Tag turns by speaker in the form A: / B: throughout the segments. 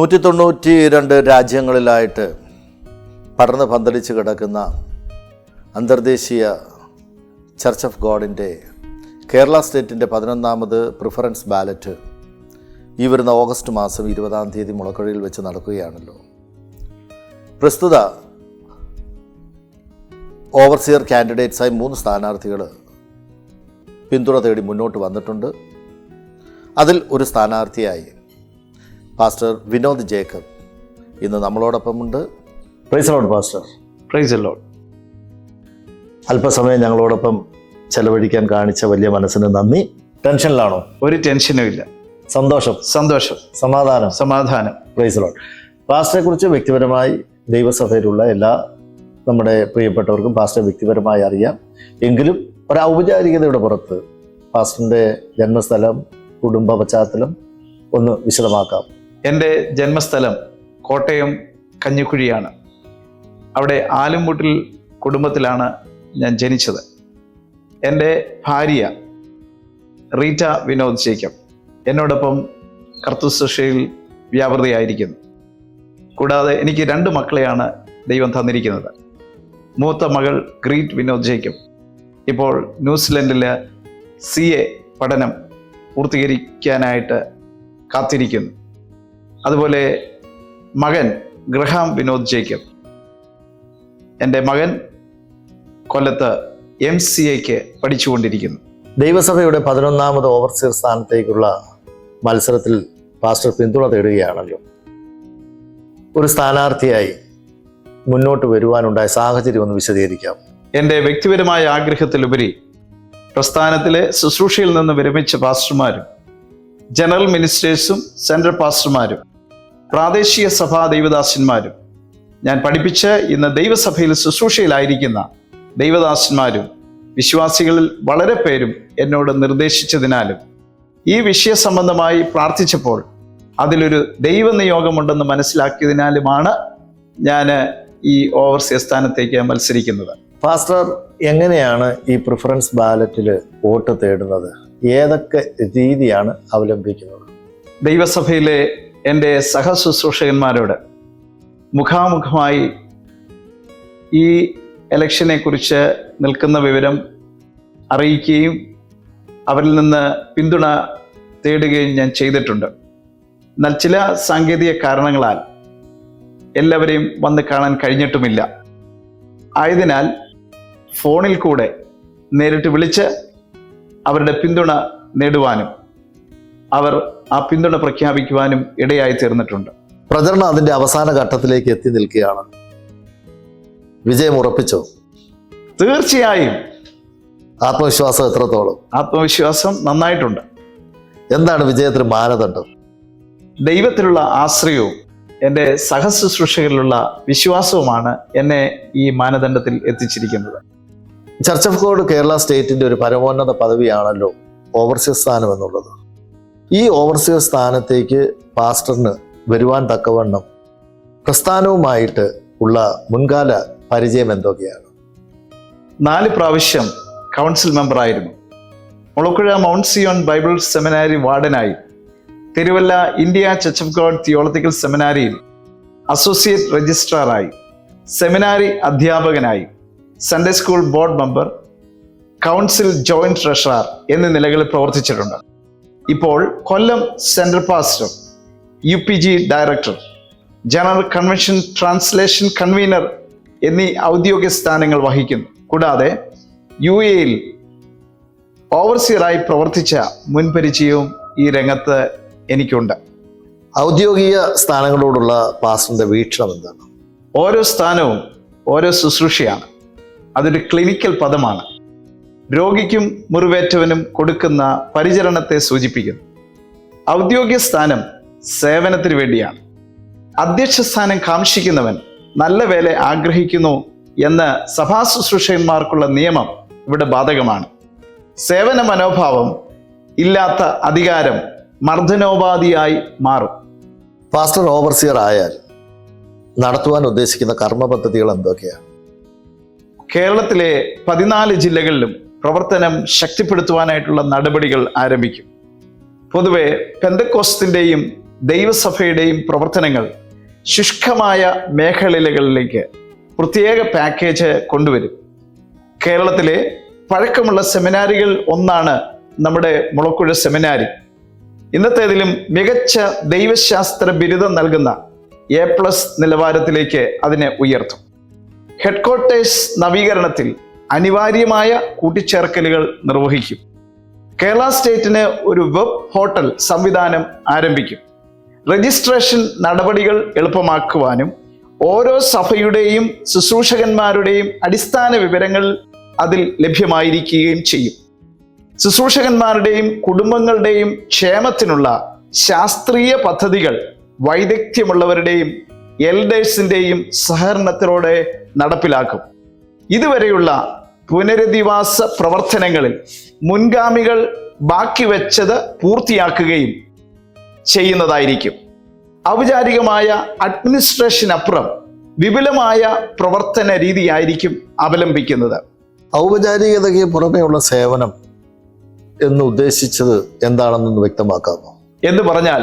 A: 192 രാജ്യങ്ങളിലായിട്ട് പടർന്ന് പന്തലിച്ച് കിടക്കുന്ന അന്തർദേശീയ ചർച്ച് ഓഫ് ഗോഡിൻ്റെ കേരള സ്റ്റേറ്റിൻ്റെ 11ാമത് പ്രിഫറൻസ് ബാലറ്റ് ഈ വരുന്ന ഓഗസ്റ്റ് മാസം 20-ാം തീയതി മുളക്കുഴയിൽ വെച്ച് നടക്കുകയാണല്ലോ. പ്രസ്തുത ഓവർസിയർ കാൻഡിഡേറ്റ്സായി 3 സ്ഥാനാർത്ഥികൾ പിന്തുണ തേടി മുന്നോട്ട് വന്നിട്ടുണ്ട്. അതിൽ ഒരു സ്ഥാനാർത്ഥിയായി പാസ്റ്റർ വിനോദ് ജേക്കബ് ഇന്ന് നമ്മളോടൊപ്പമുണ്ട്. Praise the lord pastor.
B: Praise the lord.
A: അല്പസമയം ഞങ്ങളോടൊപ്പം ചെലവഴിക്കാൻ കാണിച്ച വലിയ മനസ്സിന് നന്ദി. ടെൻഷനിലാണോ?
B: ഒരു ടെൻഷനും ഇല്ല.
A: സന്തോഷം, സമാധാനം. Price the Lord. പാസ്റ്ററെ കുറിച്ച് വ്യക്തിപരമായി ദൈവസഭയിലുള്ള എല്ലാ നമ്മുടെ പ്രിയപ്പെട്ടവർക്കും പാസ്റ്ററെ വ്യക്തിപരമായി അറിയാം. എങ്കിലും ഒരു ഔപചാരികതയുടെ പുറത്ത് പാസ്റ്ററിൻ്റെ ജന്മസ്ഥലം, കുടുംബ പശ്ചാത്തലം ഒന്ന് വിശദമാക്കാം.
B: എൻ്റെ ജന്മസ്ഥലം കോട്ടയം കഞ്ഞിക്കുഴിയാണ്. അവിടെ ആലുംമൂട്ടിൽ കുടുംബത്തിലാണ് ഞാൻ ജനിച്ചത്. എൻ്റെ ഭാര്യ റീറ്റ വിനോദ് ജേക്കബ് എന്നോടൊപ്പം കർത്തൃശുശ്രൂഷയിൽ വ്യാപൃതയായിരിക്കുന്നു. കൂടാതെ എനിക്ക് 2 മക്കളെയാണ് ദൈവം തന്നിരിക്കുന്നത്. മൂത്ത മകൾ ഗ്രീറ്റ് വിനോദ് ജേക്കബ് ഇപ്പോൾ ന്യൂസിലൻഡിൽ CA പഠനം പൂർത്തീകരിക്കാനായിട്ട് കാത്തിരിക്കുന്നു. അതുപോലെ മകൻ ഗ്രഹാം വിനോദ് ജേക്കബ്, എൻ്റെ മകൻ കൊല്ലത്ത് MCAക്ക് പഠിച്ചുകൊണ്ടിരിക്കുന്നു.
A: ദൈവസഭയുടെ 11ാമത് ഓവർസിയർ സ്ഥാനത്തേക്കുള്ള മത്സരത്തിൽ പാസ്റ്റർ പിന്തുണ തേടുകയാണല്ലോ. ഒരു സ്ഥാനാർത്ഥിയായി മുന്നോട്ട് വരുവാനുണ്ടായ സാഹചര്യം ഒന്ന് വിശദീകരിക്കാം.
B: എൻ്റെ വ്യക്തിപരമായ ആഗ്രഹത്തിലുപരി പ്രസ്ഥാനത്തിലെ ശുശ്രൂഷയിൽ നിന്ന് വിരമിച്ച പാസ്റ്റർമാരും ജനറൽ മിനിസ്റ്റേഴ്സും സെൻട്രൽ പാസ്റ്റർമാരും പ്രാദേശിക സഭാ ദൈവദാസന്മാരും ഞാൻ പഠിപ്പിച്ച് ഇന്ന് ദൈവസഭയിൽ ശുശ്രൂഷയിലായിരിക്കുന്ന ദൈവദാസന്മാരും വിശ്വാസികളിൽ വളരെ പേരും എന്നോട് നിർദ്ദേശിച്ചതിനാലും ഈ വിഷയ സംബന്ധമായി പ്രാർത്ഥിച്ചപ്പോൾ അതിലൊരു ദൈവനിയോഗമുണ്ടെന്ന് മനസ്സിലാക്കിയതിനാലുമാണ് ഞാൻ ഈ ഓവർസിയർ സ്ഥാനത്തേക്ക് മത്സരിക്കുന്നത്.
A: പാസ്റ്റർ, എങ്ങനെയാണ് ഈ പ്രിഫറൻസ് ബാലറ്റിൽ വോട്ട് തേടുന്നത്? ഏതൊക്കെ രീതിയാണ് അവലംബിക്കുന്നത്?
B: ദൈവസഭയിലെ എൻ്റെ സഹശുശ്രൂഷകന്മാരോട് മുഖാമുഖമായി ഈ ഇലക്ഷനെ കുറിച്ച് നിൽക്കുന്ന വിവരം അറിയിക്കുകയും അവരിൽ നിന്ന് പിന്തുണ തേടുകയും ഞാൻ ചെയ്തിട്ടുണ്ട്. എന്നാൽ ചില സാങ്കേതിക കാരണങ്ങളാൽ എല്ലാവരെയും വന്ന് കാണാൻ കഴിഞ്ഞിട്ടുമില്ല. ആയതിനാൽ ഫോണിൽ കൂടെ നേരിട്ട് വിളിച്ച് അവരുടെ പിന്തുണ നേടുവാനും അവർ ആ പിന്തുണ പ്രഖ്യാപിക്കുവാനും ഇടയായി തീർന്നിട്ടുണ്ട്.
A: പ്രചരണം അതിൻ്റെ അവസാന ഘട്ടത്തിലേക്ക് എത്തി നിൽക്കുകയാണ്. വിജയം ഉറപ്പിച്ചോ?
B: തീർച്ചയായും.
A: ആത്മവിശ്വാസം എത്രത്തോളം?
B: ആത്മവിശ്വാസം നന്നായിട്ടുണ്ട്.
A: എന്താണ് വിജയത്തിന് മാനദണ്ഡം?
B: ദൈവത്തിലുള്ള ആശ്രയവും എൻ്റെ സഹശുശ്രൂഷകളിലുള്ള വിശ്വാസവുമാണ് എന്നെ ഈ മാനദണ്ഡത്തിൽ എത്തിച്ചിരിക്കുന്നത്.
A: ചർച്ച് ഓഫ് ഗോഡ് കേരള സ്റ്റേറ്റിൻ്റെ ഒരു പരമോന്നത പദവിയാണല്ലോ ഓവർസിയർ സ്ഥാനം എന്നുള്ളത്. ഈ ഓവർസിയർ സ്ഥാനത്തേക്ക് പാസ്റ്ററിന് വരുവാൻ തക്കവണ്ണം പ്രസ്ഥാനവുമായിട്ട് ഉള്ള മുൻകാല പരിചയം എന്തൊക്കെയാണ്?
B: 4 പ്രാവശ്യം കൗൺസിൽ മെമ്പറായിരുന്നു. Mulakuzha mount Zion bible seminary വാർഡനായി, Thiruvalla India church of God theological സെമിനാരിയിൽ അസോസിയേറ്റ് രജിസ്ട്രാറായി, സെമിനാരി അധ്യാപകനായി, Sunday school board member, council joint treasurer എന്നീ നിലകളിൽ പ്രവർത്തിച്ചിട്ടുണ്ട്. ഇപ്പോൾ Kollam central pastor, UPG director, general convention translation convener എന്നീ ഔദ്യോഗിക സ്ഥാനങ്ങൾ വഹിക്കുന്നു. കൂടാതെ UAE ഓവർസിയറായി പ്രവർത്തിച്ച മുൻപരിചയവും ഈ രംഗത്ത് എനിക്കുണ്ട്.
A: ഔദ്യോഗിക സ്ഥാനങ്ങളോടുള്ള പാസ്റ്ററിന്റെ വീക്ഷണം എന്താണ്?
B: ഓരോ സ്ഥാനവും ഓരോ ശുശ്രൂഷയാണ്. അതൊരു ക്ലിനിക്കൽ പദമാണ്. രോഗിക്കും മുറിവേറ്റവനും കൊടുക്കുന്ന പരിചരണത്തെ സൂചിപ്പിക്കുന്നു. ഔദ്യോഗിക സ്ഥാനം സേവനത്തിന് വേണ്ടിയാണ്. അധ്യക്ഷ സ്ഥാനം കാംക്ഷിക്കുന്നവൻ നല്ല വേല ആഗ്രഹിക്കുന്നു എന്ന് സഭാ ശുശ്രൂഷകന്മാർക്കുള്ള നിയമം ഇവിടെ ബാധകമാണ്. സേവന മനോഭാവം ഇല്ലാത്ത അധികാരം മർദ്ദനോപാധിയായി മാറും.
A: പാസ്റ്റർ ഓവർസിയർ ആയാൽ നടത്തുവാൻ ഉദ്ദേശിക്കുന്ന കർമ്മ പദ്ധതികൾ എന്തൊക്കെയാണ്?
B: കേരളത്തിലെ 14 ജില്ലകളിലും പ്രവർത്തനം ശക്തിപ്പെടുത്തുവാനായിട്ടുള്ള നടപടികൾ ആരംഭിക്കും. പൊതുവെ പെന്തക്കോസ്തിൻ്റെയും ദൈവസഭയുടെയും പ്രവർത്തനങ്ങൾ ശുഷ്കമായ മേഖലകളിലേക്ക് പ്രത്യേക പാക്കേജ് കൊണ്ടുവരും. കേരളത്തിലെ പഴക്കമുള്ള സെമിനാരികൾ ഒന്നാണ് നമ്മുടെ മുളക്കുഴ സെമിനാരി. ഇന്നത്തേതിലും മികച്ച ദൈവശാസ്ത്ര ബിരുദം നൽകുന്ന A+ നിലവാരത്തിലേക്ക് അതിനെ ഉയർത്തും. ഹെഡ്ക്വാർട്ടേഴ്സ് നവീകരണത്തിൽ അനിവാര്യമായ കൂട്ടിച്ചേർക്കലുകൾ നിർവഹിക്കും. കേരള സ്റ്റേറ്റിന് ഒരു വെബ് പോർട്ടൽ സംവിധാനം ആരംഭിക്കും. രജിസ്ട്രേഷൻ നടപടികൾ എളുപ്പമാക്കുവാനും ഓരോ സഭയുടെയും ശുശ്രൂഷകന്മാരുടെയും അടിസ്ഥാന വിവരങ്ങൾ അതിൽ ലഭ്യമായിരിക്കുകയും ചെയ്യും. ശുശ്രൂഷകന്മാരുടെയും കുടുംബങ്ങളുടെയും ക്ഷേമത്തിനുള്ള ശാസ്ത്രീയ പദ്ധതികൾ വൈദഗ്ധ്യമുള്ളവരുടെയും എൽഡേഴ്സിന്റെയും സഹകരണത്തോടെ നടപ്പിലാക്കും. ഇതുവരെയുള്ള പുനരധിവാസ പ്രവർത്തനങ്ങളിൽ മുൻഗാമികൾ ബാക്കി വെച്ചത് പൂർത്തിയാക്കുകയും ചെയ്യുന്നതായിരിക്കും. ഔപചാരികമായ അഡ്മിനിസ്ട്രേഷനപ്പുറം വിപുലമായ പ്രവർത്തന രീതിയായിരിക്കും അവലംബിക്കുന്നത്.
A: ഔപചാരികതയ്ക്ക് പുറമെയുള്ള സേവനം എന്ന് ഉദ്ദേശിച്ചത് എന്താണെന്നൊന്ന് വ്യക്തമാക്കാമോ?
B: എന്ന് പറഞ്ഞാൽ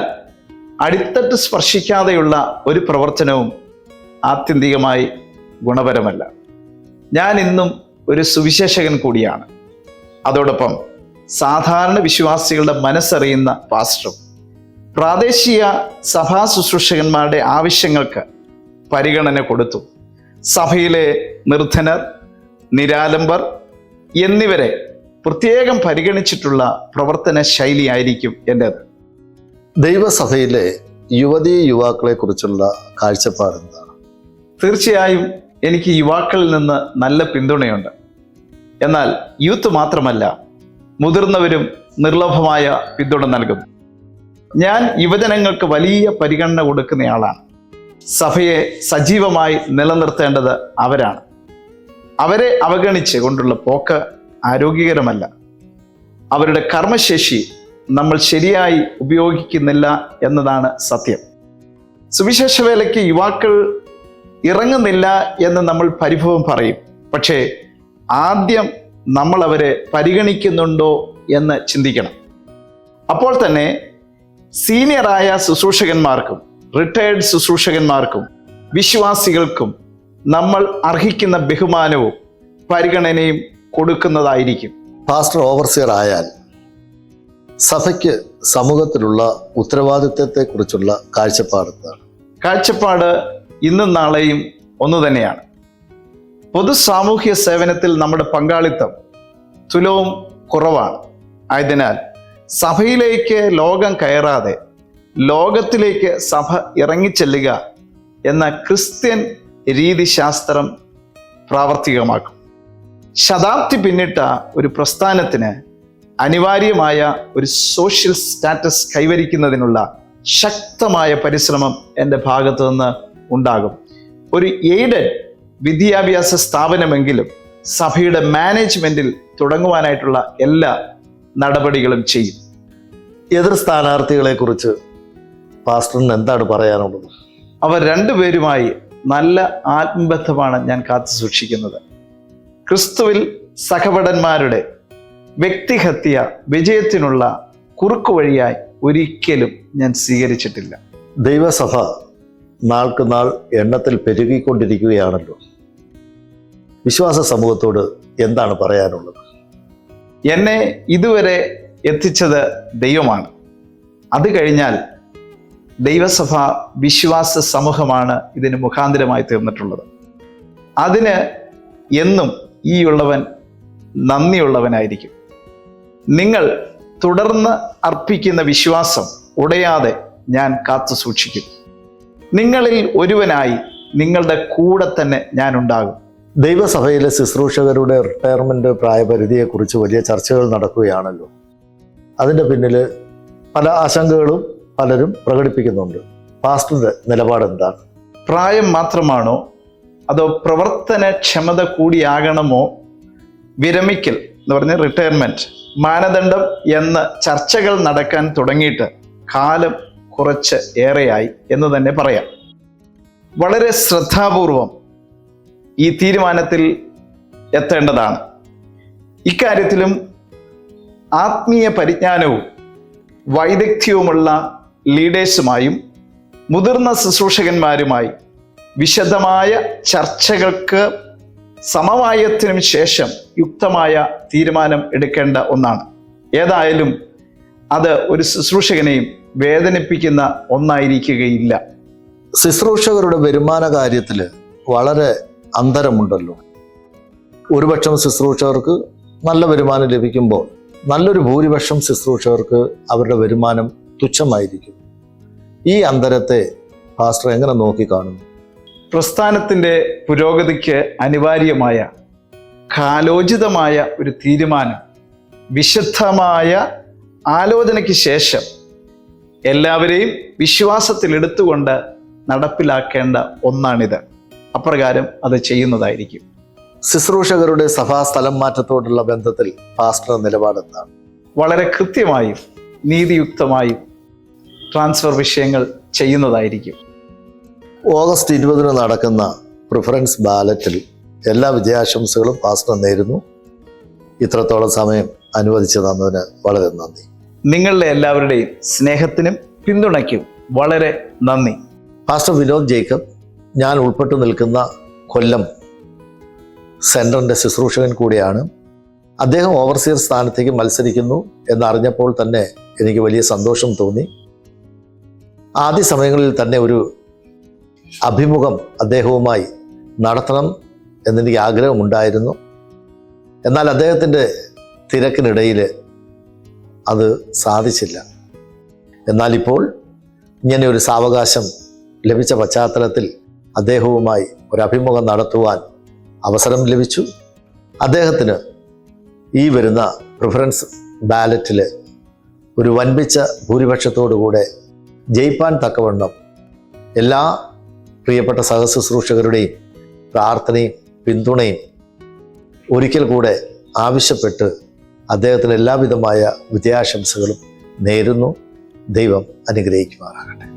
B: അടിത്തട്ട് സ്പർശിക്കാതെയുള്ള ഒരു പ്രവർത്തനവും ആത്യന്തികമായി ഗുണപരമല്ല. ഞാൻ ഇന്നും ഒരു സുവിശേഷകൻ കൂടിയാണ്. അതോടൊപ്പം സാധാരണ വിശ്വാസികളുടെ മനസ്സറിയുന്ന പാസ്റ്ററും. പ്രാദേശിക സഭാ ശുശ്രൂഷകന്മാരുടെ ആവശ്യങ്ങൾക്ക് പരിഗണന കൊടുത്തു. സഭയിലെ നിർധനർ, നിരാലംബർ എന്നിവരെ പ്രത്യേകം പരിഗണിച്ചിട്ടുള്ള പ്രവർത്തന ശൈലിയായിരിക്കും എൻ്റേത്.
A: ദൈവസഭയിലെ യുവതീ യുവാക്കളെ കുറിച്ചുള്ള കാഴ്ചപ്പാട് എന്താണ്?
B: തീർച്ചയായും എനിക്ക് യുവാക്കളിൽ നിന്ന് നല്ല പിന്തുണയുണ്ട്. എന്നാൽ യൂത്ത് മാത്രമല്ല, മുതിർന്നവരും നിർലഭമായ പിന്തുണ നൽകും. ഞാൻ യുവജനങ്ങൾക്ക് വലിയ പരിഗണന കൊടുക്കുന്നയാളാണ്. സഭയെ സജീവമായി നിലനിർത്തേണ്ടത് അവരാണ്. അവരെ അവഗണിച്ച് കൊണ്ടുള്ള പോക്ക് ആരോഗ്യകരമല്ല. അവരുടെ കർമ്മശേഷി നമ്മൾ ശരിയായി ഉപയോഗിക്കുന്നില്ല എന്നതാണ് സത്യം. സുവിശേഷ വേലയ്ക്ക് യുവാക്കൾ ഇറങ്ങുന്നില്ല എന്ന് നമ്മൾ പരിഭവം പറയും. പക്ഷേ ആദ്യം നമ്മൾ അവരെ പരിഗണിക്കുന്നുണ്ടോ എന്ന് ചിന്തിക്കണം. അപ്പോൾ തന്നെ സീനിയറായ ശുശ്രൂഷകന്മാർക്കും റിട്ടയർഡ് ശുശ്രൂഷകന്മാർക്കും വിശ്വാസികൾക്കും നമ്മൾ അർഹിക്കുന്ന ബഹുമാനവും പരിഗണനയും കൊടുക്കുന്നതായിരിക്കും.
A: പാസ്റ്റർ ഓവർസിയർ ആയാൽ സഭയ്ക്ക് സമൂഹത്തിലുള്ള ഉത്തരവാദിത്വത്തെക്കുറിച്ചുള്ള കാഴ്ചപ്പാട് എന്താണ്?
B: കാഴ്ചപ്പാട് ഇന്നും നാളെയും ഒന്നു തന്നെയാണ്. പൊതു സാമൂഹ്യ സേവനത്തിൽ നമ്മുടെ പങ്കാളിത്തം തുലവും കുറവാണ്. ആയതിനാൽ സഭയിലേക്ക് ലോകം കയറാതെ ലോകത്തിലേക്ക് സഭ ഇറങ്ങിച്ചെല്ലുക എന്ന ക്രിസ്ത്യൻ രീതിശാസ്ത്രം പ്രാവർത്തികമാക്കും. ശതാബ്ദി പിന്നിട്ട ഒരു പ്രസ്ഥാനത്തിന് അനിവാര്യമായ ഒരു സോഷ്യൽ സ്റ്റാറ്റസ് കൈവരിക്കുന്നതിനുള്ള ശക്തമായ പരിശ്രമം എൻ്റെ ഭാഗത്തു നിന്ന് ഉണ്ടാകും. ഒരു എയ്ഡഡ് വിദ്യാഭ്യാസ സ്ഥാപനമെങ്കിലും സഭയുടെ മാനേജ്മെന്റിൽ തുടങ്ങുവാനായിട്ടുള്ള എല്ലാ നടപടികളും ചെയ്യും.
A: എതിർ സ്ഥാനാർത്ഥികളെ കുറിച്ച് പാസ്റ്ററിന് എന്താണ് പറയാനുള്ളത്?
B: അവർ രണ്ടുപേരുമായി നല്ല ആത്മബന്ധമാണ് ഞാൻ കാത്തു സൂക്ഷിക്കുന്നത്. ക്രിസ്തുവിൽ സഹപടന്മാരുടെ വ്യക്തിഹത്യ വിജയത്തിനുള്ള കുറുക്കുവഴിയായി ഒരിക്കലും ഞാൻ സ്വീകരിച്ചിട്ടില്ല.
A: ദൈവസഭ നാൾക്ക് നാൾ എണ്ണത്തിൽ പെരുകിക്കൊണ്ടിരിക്കുകയാണല്ലോ. വിശ്വാസ സമൂഹത്തോട് എന്താണ് പറയാനുള്ളത്?
B: എന്നെ ഇതുവരെ എത്തിച്ചത് ദൈവമാണ്. അത് കഴിഞ്ഞാൽ ദൈവസഭ വിശ്വാസ സമൂഹമാണ് ഇതിന് മുഖാന്തരമായി തീർന്നിട്ടുള്ളത്. അതിന് എന്നും ഈ ഉള്ളവൻ നന്ദിയുള്ളവനായിരിക്കും. നിങ്ങൾ തുടർന്ന് അർപ്പിക്കുന്ന വിശ്വാസം ഉടയാതെ ഞാൻ കാത്തു സൂക്ഷിക്കും. നിങ്ങളിൽ ഒരുവനായി നിങ്ങളുടെ കൂടെ തന്നെ ഞാൻ ഉണ്ടാകും.
A: ദൈവസഭയിലെ ശുശ്രൂഷകരുടെ റിട്ടയർമെന്റ് പ്രായപരിധിയെക്കുറിച്ച് വലിയ ചർച്ചകൾ നടക്കുകയാണല്ലോ. അതിൻ്റെ പിന്നിൽ പല ആശങ്കകളും പലരും പ്രകടിപ്പിക്കുന്നുണ്ട്. പാസ്റ്ററുടെ നിലപാട് എന്താണ്?
B: പ്രായം മാത്രമാണോ അതോ പ്രവർത്തനക്ഷമത കൂടിയാകണമോ വിരമിക്കൽ എന്ന് പറഞ്ഞ റിട്ടയർമെന്റ് മാനദണ്ഡം എന്ന് ചർച്ചകൾ നടക്കാൻ തുടങ്ങിയിട്ട് കാലം കുറച്ച് ഏറെയായി എന്ന് തന്നെ പറയാം. വളരെ ശ്രദ്ധാപൂർവം ഈ തീരുമാനത്തിൽ എത്തേണ്ടതാണ്. ഇക്കാര്യത്തിലും ആത്മീയ പരിജ്ഞാനവും വൈദഗ്ധ്യവുമുള്ള ലീഡേഴ്സുമായും മുതിർന്ന ശുശ്രൂഷകന്മാരുമായി വിശദമായ ചർച്ചകൾക്ക് സമവായത്തിനും ശേഷം യുക്തമായ തീരുമാനം എടുക്കേണ്ട ഒന്നാണ്. ഏതായാലും അത് ഒരു ശുശ്രൂഷകനെയും വേദനിപ്പിക്കുന്ന ഒന്നായിരിക്കുകയില്ല.
A: ശുശ്രൂഷകരുടെ വരുമാന കാര്യത്തിൽ വളരെ അന്തരമുണ്ടല്ലോ. ഒരുപക്ഷം ശുശ്രൂഷകർക്ക് നല്ല വരുമാനം ലഭിക്കുമ്പോൾ നല്ലൊരു ഭൂരിപക്ഷം ശുശ്രൂഷകർക്ക് അവരുടെ വരുമാനം തുച്ഛമായിരിക്കും. ഈ അന്തരത്തെ പാസ്റ്റർ എങ്ങനെ നോക്കിക്കാണുന്നു?
B: പ്രസ്ഥാനത്തിൻ്റെ പുരോഗതിക്ക് അനിവാര്യമായ കാലോചിതമായ ഒരു തീരുമാനം വിശുദ്ധമായ ആലോചനയ്ക്ക് ശേഷം എല്ലാവരെയും വിശ്വാസത്തിൽ എടുത്തുകൊണ്ട് നടപ്പിലാക്കേണ്ട ഒന്നാണിത്. അപ്രകാരം അത് ചെയ്യുന്നതായിരിക്കും.
A: ശുശ്രൂഷകരുടെ സഭാ സ്ഥലം മാറ്റത്തോടുള്ള ബന്ധത്തിൽ പാസ്റ്റർ നിലപാടെന്താണ്?
B: വളരെ കൃത്യമായും നീതിയുക്തമായും ട്രാൻസ്ഫർ വിഷയങ്ങൾ ചെയ്യുന്നതായിരിക്കും.
A: ഓഗസ്റ്റ് 20 നടക്കുന്ന പ്രിഫറൻസ് ബാലറ്റിൽ എല്ലാ വിജയാശംസകളും പാസ്റ്റർ നേരുന്നു. ഇത്രത്തോളം സമയം അനുവദിച്ചു തന്നതിന് വളരെ നന്ദി.
B: നിങ്ങളുടെ എല്ലാവരുടെയും സ്നേഹത്തിനും പിന്തുണയ്ക്കും വളരെ നന്ദി.
A: പാസ്റ്റർ വിനോദ് ജേക്കബ്, ഞാൻ ഉൾപ്പെട്ടു നിൽക്കുന്ന കൊല്ലം സെൻറ്ററിൻ്റെ ശുശ്രൂഷകൻ കൂടിയാണ്. അദ്ദേഹം ഓവർസിയർ സ്ഥാനത്തേക്ക് മത്സരിക്കുന്നു എന്നറിഞ്ഞപ്പോൾ തന്നെ എനിക്ക് വലിയ സന്തോഷം തോന്നി. ആദ്യ സമയങ്ങളിൽ തന്നെ ഒരു അഭിമുഖം അദ്ദേഹവുമായി നടത്തണം എന്നെനിക്ക് ആഗ്രഹമുണ്ടായിരുന്നു. എന്നാൽ അദ്ദേഹത്തിൻ്റെ തിരക്കിനിടയിൽ അത് സാധിച്ചില്ല. എന്നാൽ ഇപ്പോൾ ഇങ്ങനെ ഒരു സാവകാശം ലഭിച്ച പശ്ചാത്തലത്തിൽ അദ്ദേഹവുമായി ഒരു അഭിമുഖം നടത്തുവാൻ അവസരം ലഭിച്ചു. അദ്ദേഹത്തിന് ഈ വരുന്ന പ്രിഫറൻസ് ബാലറ്റിൽ ഒരു വൻപിച്ച ഭൂരിപക്ഷത്തോടുകൂടെ ജയിപ്പാൻ തക്കവണ്ണം എല്ലാ പ്രിയപ്പെട്ട സഹശുശ്രൂഷകരുടെയും പ്രാർത്ഥനയും പിന്തുണയും ഒരിക്കൽ കൂടെ ആവശ്യപ്പെട്ട് അദ്ദേഹത്തിന് എല്ലാവിധമായ വിജയാശംസകളും നേരുന്നു. ദൈവം അനുഗ്രഹിക്കുമാറാകട്ടെ.